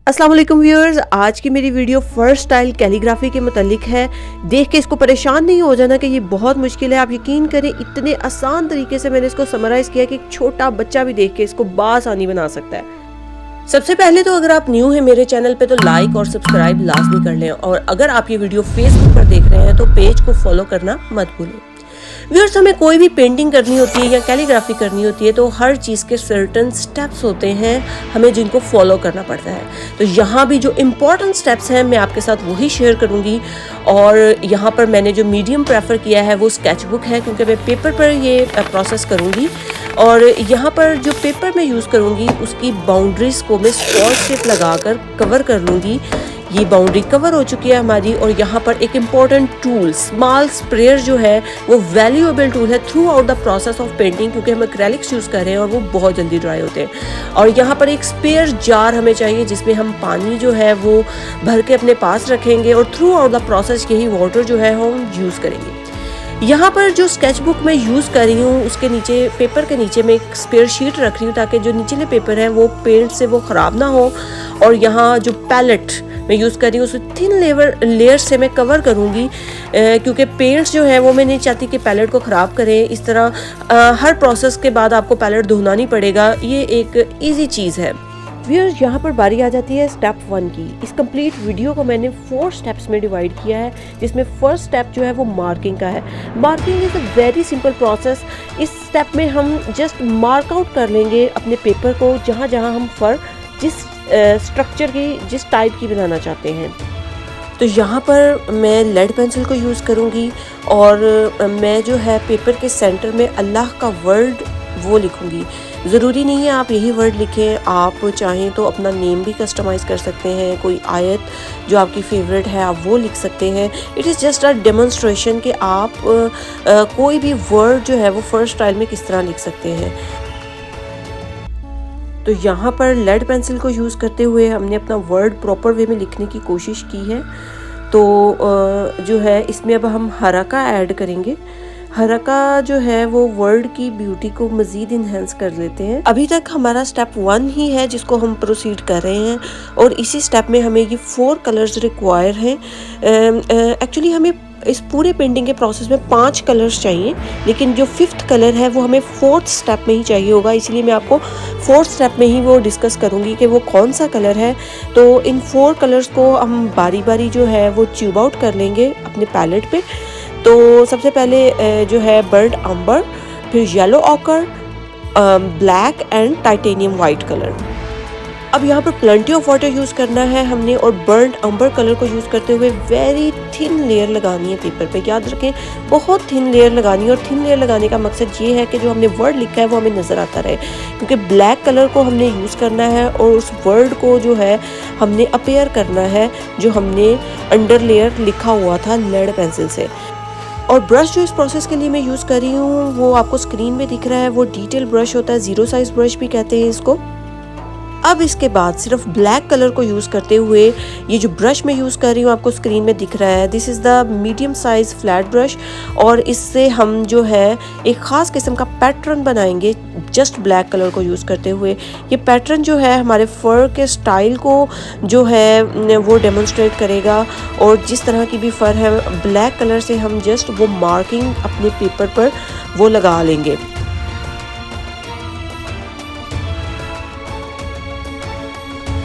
अस्सलाम वालेकुम व्यूअर्स, आज की मेरी वीडियो फर्स्ट स्टाइल कैलीग्राफी के मुतालिक है। देख के इसको परेशान नहीं हो जाना कि ये बहुत मुश्किल है। आप यकीन करें इतने आसान तरीके से मैंने इसको समराइज किया कि एक छोटा बच्चा भी देख के इसको बासानी बना सकता है। सबसे पहले तो अगर आप न्यू हैं मेरे चैनल पे तो लाइक और सब्सक्राइब लाजमी कर लें, और अगर आप ये वीडियो फेसबुक पर देख रहे हैं तो पेज को फॉलो करना मत भूलें। व्यूअर्स, हमें कोई भी पेंटिंग करनी होती है या कैलीग्राफी करनी होती है तो हर चीज़ के सर्टेन स्टेप्स होते हैं हमें जिनको फॉलो करना पड़ता है। तो यहाँ भी जो इम्पोर्टेंट स्टेप्स हैं मैं आपके साथ वही शेयर करूँगी। और यहाँ पर मैंने जो मीडियम प्रेफर किया है वो स्केच बुक है, क्योंकि मैं पेपर पर ये प्रोसेस करूँगी। और यहाँ पर जो पेपर मैं यूज़ करूँगी उसकी बाउंड्रीज़ को मैं स्पॉट शेप लगाकर कवर कर लूँगी। ये बाउंड्री कवर हो चुकी है हमारी। और यहाँ पर एक इम्पॉर्टेंट टूल स्मॉल स्प्रेयर जो है वो वैल्यूएबल टूल है through out the process of painting, क्योंकि हम एक्रेलिक्स यूज़ कर रहे हैं और वो बहुत जल्दी ड्राई होते हैं। और यहाँ पर एक स्पेयर जार हमें चाहिए जिसमें हम पानी जो है वो भर के अपने पास रखेंगे और थ्रू आउट द प्रोसेस यही वाटर जो है हम यूज़ करेंगे। यहाँ पर जो स्केच बुक मैं यूज़ कर रही हूँ उसके नीचे पेपर के नीचे मैं एक स्पेयर शीट रख रही हूँ ताकि जो निचले पेपर है वो पेंट से वो ख़राब ना हो। और यहाँ जो पैलेट मैं यूज़ कर रही हूँ उसे थिन लेयर से मैं कवर करूँगी, क्योंकि पेंट्स जो है वो मैं नहीं चाहती कि पैलेट को ख़राब करें। इस तरह हर प्रोसेस के बाद आपको पैलेट धोना नहीं पड़ेगा, ये एक ईजी चीज़ है। व्यूअर्स, यहाँ पर बारी आ जाती है स्टेप 1 की। इस कंप्लीट वीडियो को मैंने 4 स्टेप्स में डिवाइड किया है, जिसमें फर्स्ट स्टेप जो है वो मार्किंग का है। Marking is a very simple process. इस स्टेप में हम जस्ट मार्क आउट कर लेंगे अपने पेपर को जहाँ जहाँ हम फर जिस स्ट्रक्चर की जिस टाइप की बनाना चाहते हैं। तो यहाँ पर मैं लेड पेंसिल को यूज़ करूँगी और मैं जो है पेपर के सेंटर में अल्लाह का वर्ड वो लिखूँगी। ज़रूरी नहीं है आप यही वर्ड लिखें, आप चाहें तो अपना नेम भी कस्टमाइज़ कर सकते हैं। कोई आयत जो आपकी फेवरेट है आप वो लिख सकते हैं। It is just a demonstration कि आप कोई भी वर्ड जो है वो फर्स्ट स्टाइल में किस तरह लिख सकते हैं। तो यहाँ पर लेड पेंसिल को यूज़ करते हुए हमने अपना वर्ड प्रॉपर वे में लिखने की कोशिश की है। तो जो है इसमें अब हम हरका ऐड करेंगे। हरका जो है वो वर्ड की ब्यूटी को मज़ीद इन्हेंस कर लेते हैं। अभी तक हमारा स्टेप 1 ही है जिसको हम प्रोसीड कर रहे हैं, और इसी स्टेप में हमें ये 4 कलर्स रिक्वायर हैं। एक्चुअली हमें इस पूरे पेंटिंग के प्रोसेस में 5 कलर्स चाहिए, लेकिन जो 5th कलर है वो हमें 4th स्टेप में ही चाहिए होगा। इसलिए मैं आपको 4th स्टेप में ही वो डिस्कस करूँगी कि वो कौन सा कलर है। तो इन 4 कलर्स को हम बारी बारी जो है वो ट्यूब आउट कर लेंगे अपने पैलेट पे। तो सबसे पहले जो है बर्न्ट अम्बर, फिर yellow occur, black and titanium white colour. अब यहाँ पर प्लेंटी ऑफ वाटर यूज़ करना है हमने, और बर्न्ट अम्बर कलर को यूज़ करते हुए वेरी थिन लेयर लगानी है पेपर पे। याद रखें बहुत थिन लेयर लगानी है, और थिन लेयर लगाने का मकसद ये है कि जो हमने वर्ड लिखा है वो हमें नज़र आता रहे, क्योंकि ब्लैक कलर को हमने यूज़ करना है और उस वर्ड को जो है हमने अपीयर करना है जो हमने अंडर लेयर लिखा हुआ था लेड पेंसिल से। और ब्रश जो इस प्रोसेस के लिए मैं यूज़ कर रही हूँ वो आपको स्क्रीन में दिख रहा है, वो डिटेल ब्रश होता है, 0 साइज़ ब्रश भी कहते हैं इसको। अब इसके बाद सिर्फ ब्लैक कलर को यूज़ करते हुए ये जो ब्रश मैं यूज़ कर रही हूँ आपको स्क्रीन में दिख रहा है, this is the medium size flat brush, और इससे हम जो है एक ख़ास किस्म का पैटर्न बनाएंगे जस्ट ब्लैक कलर को यूज़ करते हुए। ये पैटर्न जो है हमारे फर के स्टाइल को जो है वो डेमोन्स्ट्रेट करेगा, और जिस तरह की भी फर है ब्लैक कलर से हम जस्ट वो मार्किंग अपने पेपर पर वो लगा लेंगे।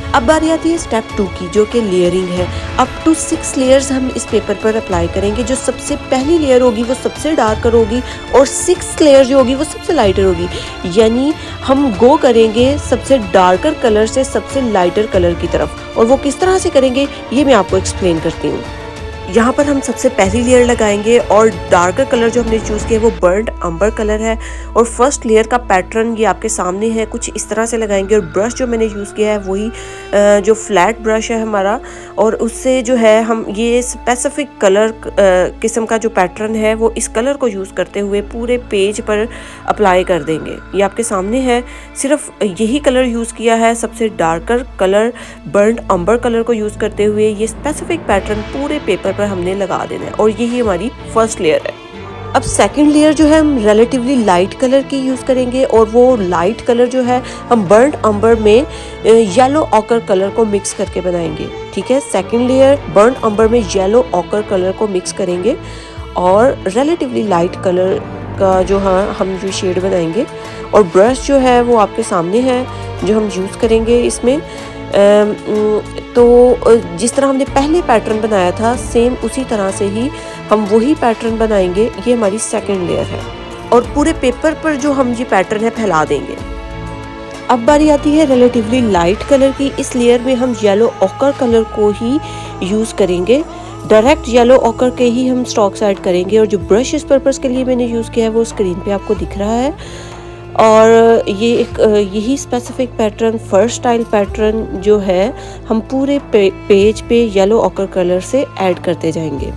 अब बारी आती है स्टेप 2 की, जो कि लेयरिंग है। अप टू 6 लेयर्स हम इस पेपर पर अप्लाई करेंगे। जो सबसे पहली लेयर होगी वो सबसे डार्कर होगी, और 6th लेयर जो होगी वो सबसे लाइटर होगी। यानी हम गो करेंगे सबसे डार्कर कलर से सबसे लाइटर कलर की तरफ, और वो किस तरह से करेंगे ये मैं आपको एक्सप्लेन करती हूँ। यहाँ पर हम सबसे पहली लेयर लगाएंगे, और डार्कर कलर जो हमने चूज़ किया वो बर्न्ट अम्बर कलर है, और फर्स्ट लेयर का पैटर्न ये आपके सामने है, कुछ इस तरह से लगाएंगे। और ब्रश जो मैंने यूज़ किया है वही जो फ्लैट ब्रश है हमारा, और उससे जो है हम ये स्पेसिफिक कलर किस्म का जो पैटर्न है वो इस कलर को यूज़ करते हुए पूरे पेज पर अप्लाई कर देंगे। ये आपके सामने है, सिर्फ यही कलर यूज़ किया है, सबसे डार्कर कलर बर्न्ट अम्बर कलर को यूज़ करते हुए ये स्पेसिफिक पैटर्न पूरे पेपर पर हमने लगा देना है, और यही हमारी फर्स्ट लेयर है। अब सेकंड लेयर जो है हम रिलेटिवली लाइट कलर की यूज़ करेंगे और वो लाइट कलर जो है हम बर्न्ट अम्बर में येलो ऑकर कलर को मिक्स करके बनाएंगे। ठीक है, सेकंड लेयर बर्न्ट अम्बर में येलो ऑकर कलर को मिक्स करेंगे और रिलेटिवली लाइट कलर का जो हम जो शेड बनाएंगे। और ब्रश जो है वो आपके सामने है जो हम यूज़ करेंगे इसमें। तो जिस तरह हमने पहले पैटर्न बनाया था सेम उसी तरह से ही हम वही पैटर्न बनाएंगे। ये हमारी सेकंड लेयर है और पूरे पेपर पर जो हम ये पैटर्न है फैला देंगे। अब बारी आती है रिलेटिवली लाइट कलर की। इस लेयर में हम येलो ऑकर कलर को ही यूज़ करेंगे। डायरेक्ट येलो ऑकर के ही हम स्ट्रोक्स ऐड करेंगे और जो ब्रश इस पर्पस के लिए मैंने यूज़ किया है वो स्क्रीन पे आपको दिख रहा है। और ये एक यही specific pattern first style pattern जो है हम पूरे पेज पे येलो ऑकर कलर से ऐड करते जाएंगे।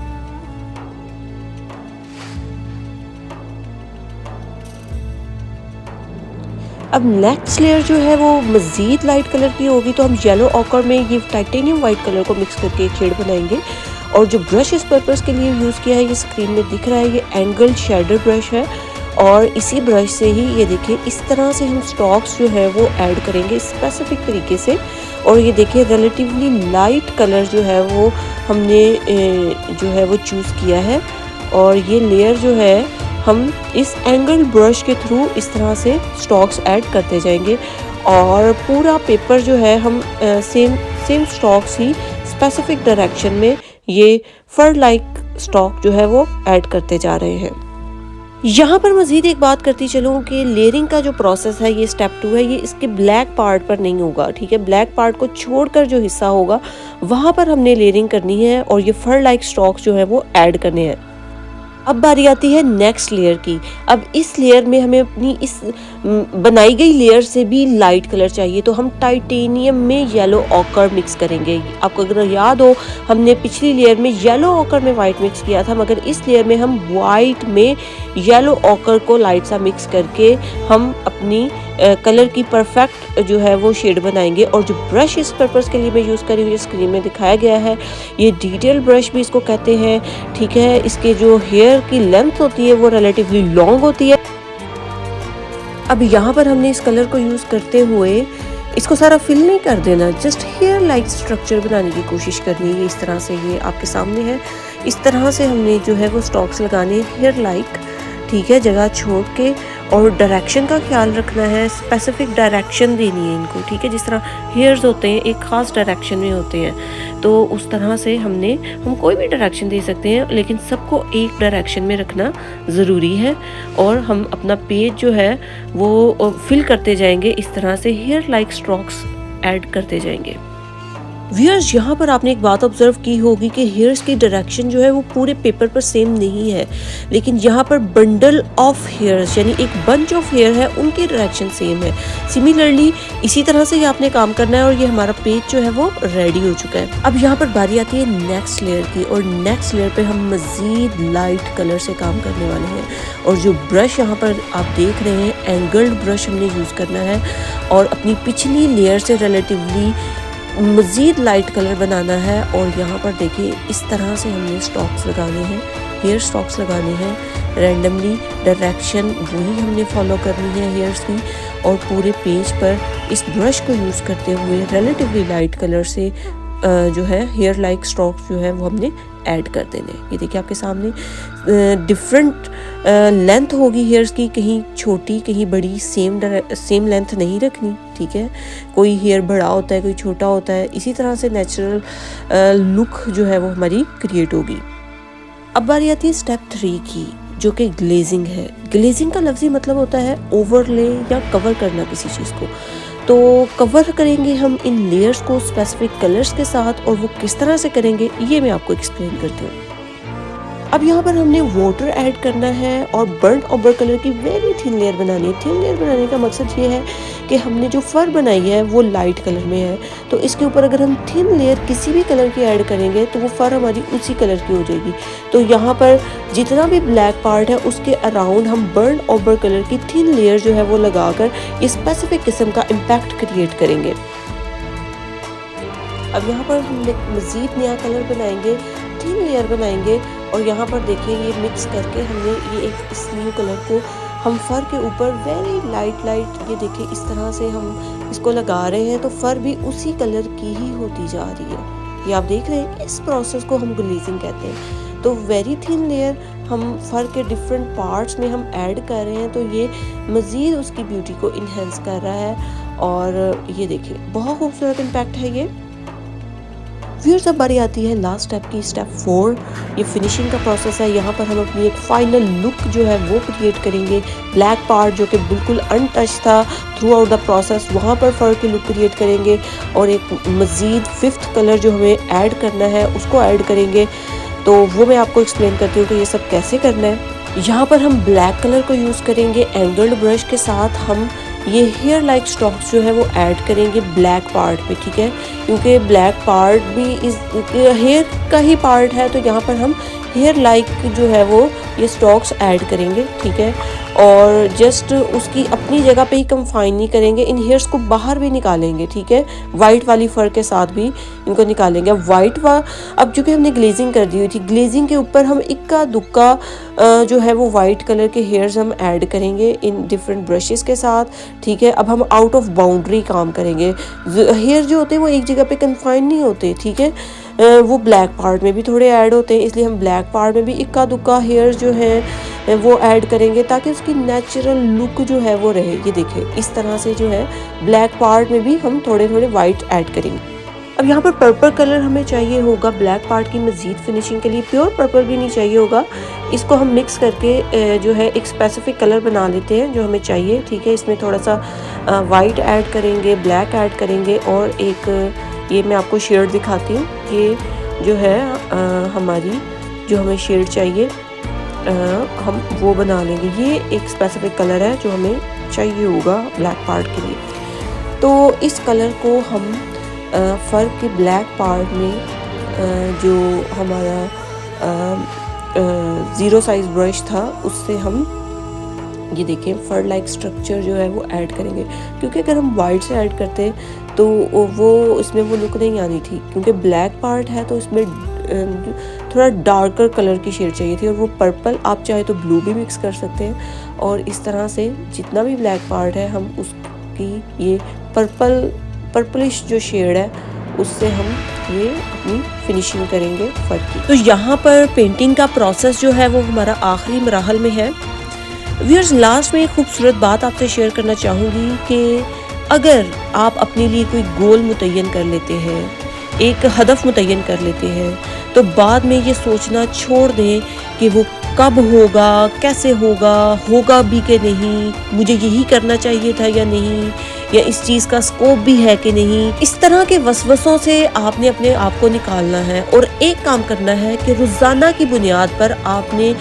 अब नेक्स्ट लेयर जो है वो मज़ीद लाइट कलर की होगी, तो हम येलो ऑकर में ये टाइटेनियम वाइट कलर को मिक्स करके एक शेड बनाएंगे। और जो ब्रश इस पर्पस के लिए यूज़ किया है ये स्क्रीन में दिख रहा है, ये एंगल शेडर ब्रश है। और इसी ब्रश से ही ये देखिए इस तरह से हम स्ट्रोक्स जो है वो ऐड करेंगे स्पेसिफिक तरीके से। और ये देखिए रिलेटिवली लाइट कलर जो है वो हमने जो है वो चूज़ किया है। और ये लेयर जो है हम इस एंगल ब्रश के थ्रू इस तरह से स्ट्रोक्स ऐड करते जाएंगे और पूरा पेपर जो है हम सेम स्ट्रोक्स ही स्पेसिफिक डायरेक्शन में ये फर लाइक स्ट्रोक जो है वो ऐड करते जा रहे हैं। यहाँ पर मज़ीद एक बात करती चलूँ कि लेयरिंग का जो प्रोसेस है ये स्टेप 2 है, ये इसके ब्लैक पार्ट पर नहीं होगा। ठीक है, ब्लैक पार्ट को छोड़कर जो हिस्सा होगा वहाँ पर हमने लेयरिंग करनी है और ये फर लाइक स्ट्रोक्स जो है वो ऐड करने हैं। अब बारी आती है नेक्स्ट लेयर की। अब इस लेयर में हमें अपनी इस बनाई गई लेयर से भी लाइट कलर चाहिए, तो हम टाइटेनियम में येलो ऑकर मिक्स करेंगे। आपको अगर याद हो हमने पिछली लेयर में येलो ऑकर में वाइट मिक्स किया था, मगर इस लेयर में हम वाइट में येलो ऑकर को लाइट सा मिक्स करके हम अपनी कलर की परफेक्ट जो है वो शेड बनाएंगे। और जो ब्रश इस पर्पस के लिए मैं यूज़ करी हुई स्क्रीन में दिखाया गया है, ये डिटेल ब्रश भी इसको कहते हैं। ठीक है, इसके जो हेयर की लेंथ होती है वो रिलेटिवली लॉन्ग होती है। अब यहाँ पर हमने इस कलर को यूज़ करते हुए इसको सारा फिल नहीं कर देना, जस्ट हेयर लाइक स्ट्रक्चर बनाने की कोशिश करनी है। इस तरह से ये आपके सामने है, इस तरह से हमने जो है वो स्टॉक्स लगाने हेयर लाइक। ठीक है, जगह छोड़ के और डायरेक्शन का ख्याल रखना है, स्पेसिफिक डायरेक्शन देनी है इनको। ठीक है, जिस तरह हेयर्स होते हैं एक ख़ास डायरेक्शन में होते हैं, तो उस तरह से हम कोई भी डायरेक्शन दे सकते हैं, लेकिन सबको एक डायरेक्शन में रखना ज़रूरी है। और हम अपना पेज जो है वो फिल करते जाएंगे, इस तरह से हेयर लाइक स्ट्रोक्स ऐड करते जाएंगे। व्यूअर्स, यहाँ पर आपने एक बात ऑब्जर्व की होगी कि हेयर्स की डायरेक्शन जो है वो पूरे पेपर पर सेम नहीं है, लेकिन यहाँ पर बंडल ऑफ हेयर्स यानी एक बंच ऑफ हेयर है, उनकी डायरेक्शन सेम है। सिमिलरली इसी तरह से ये आपने काम करना है और ये हमारा पेज जो है वो रेडी हो चुका है। अब यहाँ पर बारी आती है नेक्स्ट लेयर की, और नेक्स्ट लेयर पे हम मज़ीद लाइट कलर से काम करने वाले हैं। और जो ब्रश यहाँ पर आप देख रहे हैं एंगल्ड ब्रश हमने यूज़ करना है और अपनी पिछली लेयर से रिलेटिवली मज़ीद लाइट कलर बनाना है। और यहाँ पर देखिए इस तरह से हमने स्टॉक्स लगाने हैं, हेयर स्टॉक्स लगाने हैं रैंडमली, डायरेक्शन वही हमने फॉलो करनी है हेयर्स की। और पूरे पेज पर इस ब्रश को यूज़ करते हुए रिलेटिवली लाइट कलर से जो है हेयर लाइक स्ट्रोक्स जो है वो हमने ऐड कर देने। ये देखिए आपके सामने डिफरेंट लेंथ होगी हेयर्स की, कहीं छोटी कहीं बड़ी, सेम लेंथ नहीं रखनी। ठीक है, कोई हेयर बड़ा होता है कोई छोटा होता है, इसी तरह से नेचुरल लुक जो है वो हमारी क्रिएट होगी। अब बारी आती है स्टेप 3 की, जो कि ग्लेजिंग है। ग्लेजिंग का लफ्ज़ी मतलब होता है ओवरले या कवर करना किसी चीज़ को। तो कवर करेंगे हम इन लेयर्स को स्पेसिफिक कलर्स के साथ, और वो किस तरह से करेंगे ये मैं आपको एक्सप्लेन करती हूँ। अब यहाँ पर हमने वाटर ऐड करना है और बर्न्ट ऑम्बर कलर की वेरी थिन लेयर बनानी है। थिन लेयर बनाने का मकसद ये है कि हमने जो फर बनाई है वो लाइट कलर में है, तो इसके ऊपर अगर हम थिन लेयर किसी भी कलर की ऐड करेंगे तो वो फर हमारी उसी कलर की हो जाएगी। तो यहाँ पर जितना भी ब्लैक पार्ट है उसके अराउंड हम बर्न्ट ऑम्बर कलर की थिन लेयर जो है वो लगाकर ये स्पेसिफिक किस्म का इम्पैक्ट क्रिएट करेंगे। अब यहाँ पर हम मज़ीद नया कलर बनाएंगे थिन लेयर बनाएंगे और यहाँ पर देखिए ये मिक्स करके हमने ये एक इस न्यू कलर को हम फर के ऊपर वेरी लाइट ये देखिए इस तरह से हम इसको लगा रहे हैं, तो फर भी उसी कलर की ही होती जा रही है। ये आप देख रहे हैं, इस प्रोसेस को हम ग्लेजिंग कहते हैं। तो वेरी थिन लेयर हम फर के डिफरेंट पार्ट्स में हम ऐड कर रहे हैं, तो ये मज़ीद उसकी ब्यूटी को इन्हेंस कर रहा है। और ये देखिए बहुत खूबसूरत इम्पैक्ट है ये। व्यूअर्स अब बारी आती है लास्ट स्टेप की, स्टेप 4। ये फिनिशिंग का प्रोसेस है। यहाँ पर हम अपनी एक फाइनल लुक जो है वो क्रिएट करेंगे। ब्लैक पार्ट जो कि बिल्कुल अनटच था थ्रू आउट द प्रोसेस, वहाँ पर फर की लुक क्रिएट करेंगे और एक मज़ीद 5th कलर जो हमें ऐड करना है उसको ऐड करेंगे। तो वो मैं आपको एक्सप्लेन करती हूँ कि ये सब कैसे करना है। यहाँ पर हम ब्लैक कलर को यूज़ करेंगे। एंगल्ड ब्रश के साथ हम ये हेयर लाइक स्टॉक्स जो है वो ऐड करेंगे ब्लैक पार्ट पे, ठीक है, क्योंकि ब्लैक पार्ट भी इस हेयर का ही पार्ट है। तो यहाँ पर हम हेयर लाइक जो है वो ये स्टॉक्स ऐड करेंगे, ठीक है। और जस्ट उसकी अपनी जगह पे ही कंफाइन नहीं करेंगे, इन हेयर्स को बाहर भी निकालेंगे, ठीक है। वाइट वाली फर के साथ भी इनको निकालेंगे। अब चूँकि हमने ग्लेजिंग कर दी हुई थी, ग्लेजिंग के ऊपर हम इक्का दुक्का जो है वो वाइट कलर के हेयर्स हम ऐड करेंगे इन डिफरेंट ब्रशेस के साथ, ठीक है। अब हम आउट ऑफ बाउंड्री काम करेंगे। हेयर जो होते हैं वो एक जगह पे कंफाइन नहीं होते, ठीक है, वो ब्लैक पार्ट में भी थोड़े ऐड होते हैं, इसलिए हम ब्लैक पार्ट में भी इक्का दुक्का हेयर्स जो हैं वो ऐड करेंगे ताकि उसकी नेचुरल लुक जो है वो रहे। ये देखिए इस तरह से जो है ब्लैक पार्ट में भी हम थोड़े थोड़े वाइट ऐड करेंगे। अब यहाँ पर पर्पल कलर हमें चाहिए होगा ब्लैक पार्ट की मज़ीद फिनिशिंग के लिए। प्योर पर्पल भी नहीं चाहिए होगा, इसको हम मिक्स करके जो है एक स्पेसिफिक कलर बना लेते हैं जो हमें चाहिए, ठीक है। इसमें थोड़ा सा वाइट ऐड करेंगे, ब्लैक ऐड करेंगे और एक ये मैं आपको शेड दिखाती हूँ। ये जो है हमारी जो हमें शेड चाहिए हम वो बना लेंगे। ये एक स्पेसिफिक कलर है जो हमें चाहिए होगा ब्लैक पार्ट के लिए। तो इस कलर को हम फर के ब्लैक पार्ट में जो हमारा 0 साइज ब्रश था उससे हम ये देखें फर लाइक स्ट्रक्चर जो है वो ऐड करेंगे, क्योंकि अगर हम वाइट से ऐड करते तो वो इसमें वो लुक नहीं आनी थी, क्योंकि ब्लैक पार्ट है तो इसमें थोड़ा डार्कर कलर की शेड चाहिए थी। और वो पर्पल, आप चाहे तो ब्लू भी मिक्स कर सकते हैं। और इस तरह से जितना भी ब्लैक पार्ट है हम उसकी ये पर्पलिश जो शेड है उससे हम ये अपनी फिनिशिंग करेंगे फर की। तो यहाँ पर पेंटिंग का प्रोसेस जो है वो हमारा आखिरी मराहल में है। व्यूअर्स लास्ट में एक खूबसूरत बात आपसे शेयर करना चाहूँगी कि अगर आप अपने लिए कोई गोल मुतय्यन कर लेते हैं, एक हदफ मुतय्यन कर लेते हैं, तो बाद में ये सोचना छोड़ दें कि वो कब होगा, कैसे होगा भी कि नहीं, मुझे यही करना चाहिए था या नहीं, या इस चीज़ का स्कोप भी है कि नहीं। इस तरह के वसवसों से आपने अपने आप को निकालना है और एक काम करना है कि रोज़ाना की बुनियाद पर आपने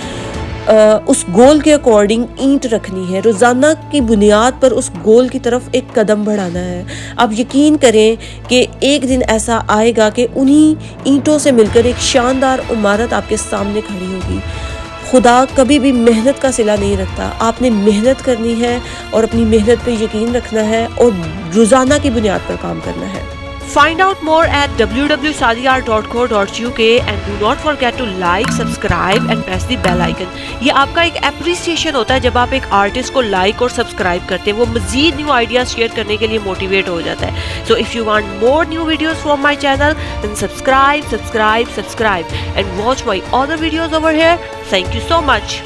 उस गोल के अकॉर्डिंग ईंट रखनी है। रोज़ाना की बुनियाद पर उस गोल की तरफ एक कदम बढ़ाना है। आप यकीन करें कि एक दिन ऐसा आएगा कि उन्हीं ईंटों से मिलकर एक शानदार इमारत आपके सामने खड़ी होगी। खुदा कभी भी मेहनत का सिला नहीं रखता। आपने मेहनत करनी है और अपनी मेहनत पे यकीन रखना है और रोज़ाना की बुनियाद पर काम करना है। Find out more at www.sadiar.co.uk and do not forget to like, subscribe and press the bell icon. ये आपका एक एप्रिसिएशन होता है जब आप एक आर्टिस्ट को लाइक और सब्सक्राइब करते हैं, वो मजीद न्यू आइडियाज शेयर करने के लिए मोटिवेट हो जाता है। So if you want more new videos from my channel, then subscribe and watch my other videos over here. Thank you so much.